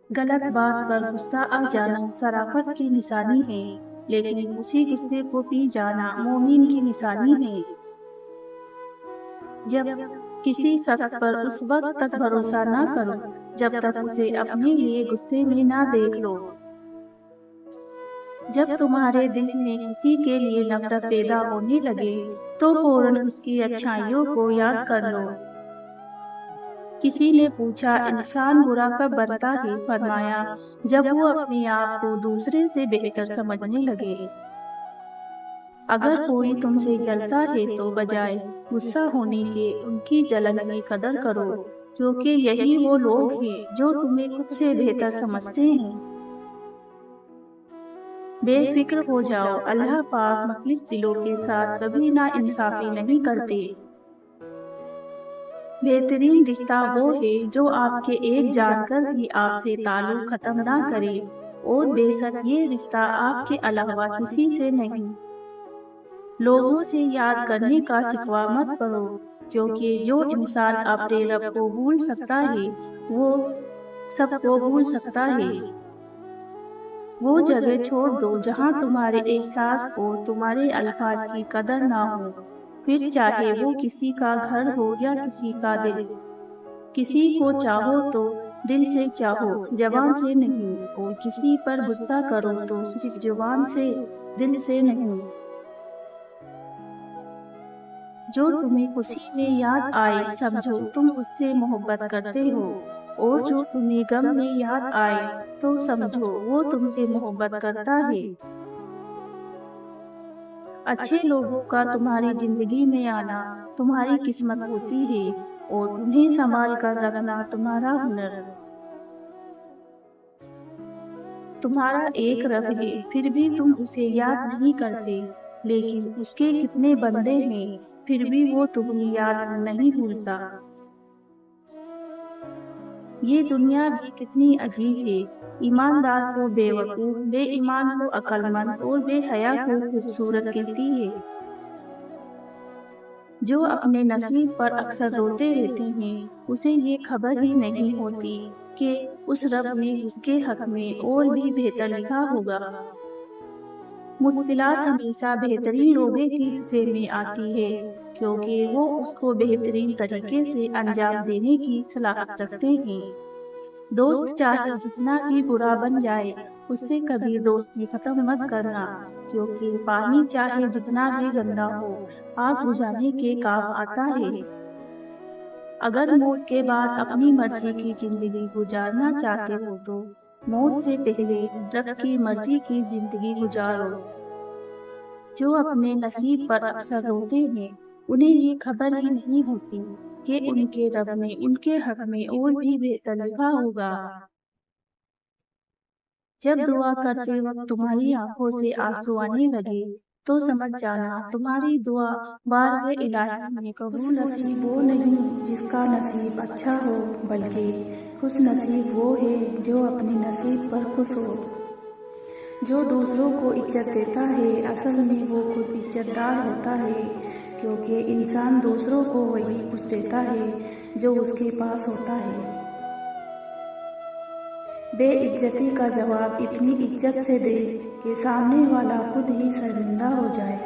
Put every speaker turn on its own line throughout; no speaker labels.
غلط بات پر غصہ آ جانا شرافت کی نشانی ہے، لیکن اسی غصے کو پی جانا مومن کی نشانی ہے۔ جب کسی شخص پر اس وقت تک بھروسہ نہ کرو جب تک اسے اپنے لیے غصے میں نہ دیکھ لو۔ جب تمہارے دل میں کسی کے لیے نفرت پیدا ہونے لگے تو فوراً اس کی اچھائیوں کو یاد کر لو۔ کسی نے پوچھا انسان برا کب بنتا ہے؟ فرمایا جب وہ اپنے آپ کو دوسرے سے بہتر سمجھنے لگے۔ اگر کوئی تم سے جلتا ہے تو بجائے غصہ ہونے کے ان کی جلن کی قدر کرو، کیونکہ یہی وہ لوگ ہیں جو تمہیں خود سے بہتر سمجھتے ہیں۔ بے فکر ہو جاؤ، اللہ پاک مخلص دلوں کے ساتھ کبھی نا انصافی نہیں کرتے۔ بہترین رشتہ وہ ہے جو آپ کے ایک جان کر بھی آپ سے تعلق ختم نہ کرے، اور بے شک یہ رشتہ آپ کے علاوہ کسی سے نہیں۔ لوگوں سے یاد کرنے کا شکوہ مت کرو، کیونکہ جو انسان اپنے رب کو بھول سکتا ہے وہ سب کو بھول سکتا ہے۔ وہ جگہ چھوڑ دو جہاں تمہارے احساس اور تمہارے الفاظ کی قدر نہ ہو، پھر چاہے وہ کسی کا گھر ہو یا کسی کا دل۔ کسی کو چاہو تو دل سے چاہو، زبان سے نہیں، اور کسی پر غصہ کرو تو صرف زبان سے، دل سے نہیں۔ جو تمہیں خوشی میں یاد آئے سمجھو تم اس سے محبت کرتے ہو، اور جو تمہیں غم میں یاد آئے تو سمجھو وہ تم سے محبت کرتا ہے۔ اچھے لوگوں کا تمہاری زندگی میں آنا تمہاری قسمت ہوتی ہے، اور انہیں سنبھال کر رکھنا تمہارا ہنر۔ تمہارا ایک رب ہے پھر بھی تم اسے یاد نہیں کرتے، لیکن اس کے کتنے بندے ہیں پھر بھی وہ تمہیں یاد نہیں بھولتا۔ یہ دنیا بھی کتنی عجیب ہے، ایماندار کو بے وقوف، بے ایمان کو عقل مند، اور بے حیا کو خوبصورت کہتی ہے۔ جو اپنے نصیب پر اکثر روتے رہتے ہیں اسے یہ خبر ہی نہیں ہوتی کہ اس رب نے اس کے حق میں اور بھی بہتر لکھا ہوگا۔ مشکلات ہمیشہ بہترین لوگوں کے حصے میں آتی ہے، کیونکہ وہ اس کو بہترین طریقے سے انجام دینے کی صلاحیت رکھتے ہیں۔ دوست چاہے جتنا بھی برا بن جائے اس سے کبھی دوستی ختم مت کرنا، کیونکہ پانی چاہے جتنا بھی گندا ہو آگ بجھانے کے کام آتا ہے۔ اگر موت کے بعد اپنی مرضی کی زندگی گزارنا چاہتے ہو تو موت سے پہلے رب کی مرضی کی زندگی گزارو۔ جو اپنے نصیب پر اکثر روتے ہیں انہیں یہ خبر ہی نہیں ہوتی کہ ان کے رب نے ان کے حق میں اور بھی بہتر لکھا ہوگا۔ جب دعا کرتے وقت تمہاری آنکھوں سے آنسو آنے لگے تو سمجھ جانا تمہاری دعا بارگاہ الہی میں قبول۔
خوش نصیب وہ نہیں جس کا نصیب اچھا ہو، بلکہ خوش نصیب وہ ہے جو اپنے نصیب پر خوش ہو۔ جو دوسروں کو عزت دیتا ہے اصل میں وہ خود عزت دار ہوتا ہے، کیونکہ انسان دوسروں کو وہی کچھ دیتا ہے جو اس کے پاس ہوتا ہے۔ بے عزتی کا جواب اتنی عزت سے دے کہ سامنے والا خود ہی شرمندہ ہو جائے۔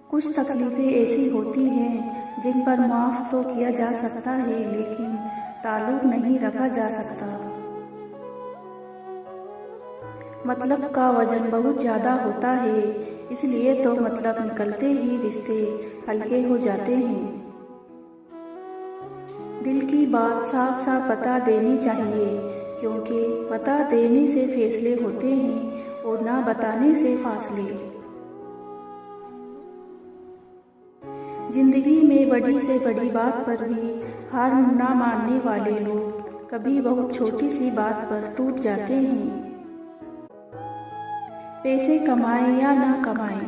کچھ تکلیفیں ایسی ہوتی ہیں جن پر معاف تو کیا جا سکتا ہے لیکن تعلق نہیں رکھا جا سکتا۔ مطلب کا وزن بہت زیادہ ہوتا ہے، اس لیے تو مطلب نکلتے ہی رشتے ہلکے ہو جاتے ہیں۔ دل کی بات صاف صاف بتا دینی چاہیے، کیونکہ بتا دینے سے فیصلے ہوتے ہیں اور نہ بتانے سے فاصلے۔ زندگی میں بڑی سے بڑی بات پر بھی ہار نہ ماننے والے لوگ کبھی بہت چھوٹی سی بات پر ٹوٹ جاتے ہیں۔ پیسے کمائیں یا نہ کمائیں،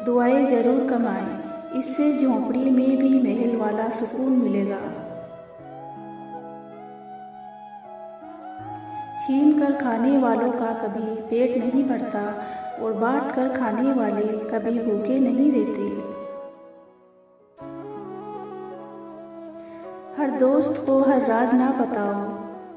دعائیں ضرور کمائیں، اس سے جھونپڑی میں بھی محل والا سکون ملے گا۔ چھین کر کھانے والوں کا کبھی پیٹ نہیں بھرتا، اور بانٹ کر کھانے والے کبھی بھوکے نہیں رہتے۔ ہر دوست کو ہر راز نہ بتاؤ،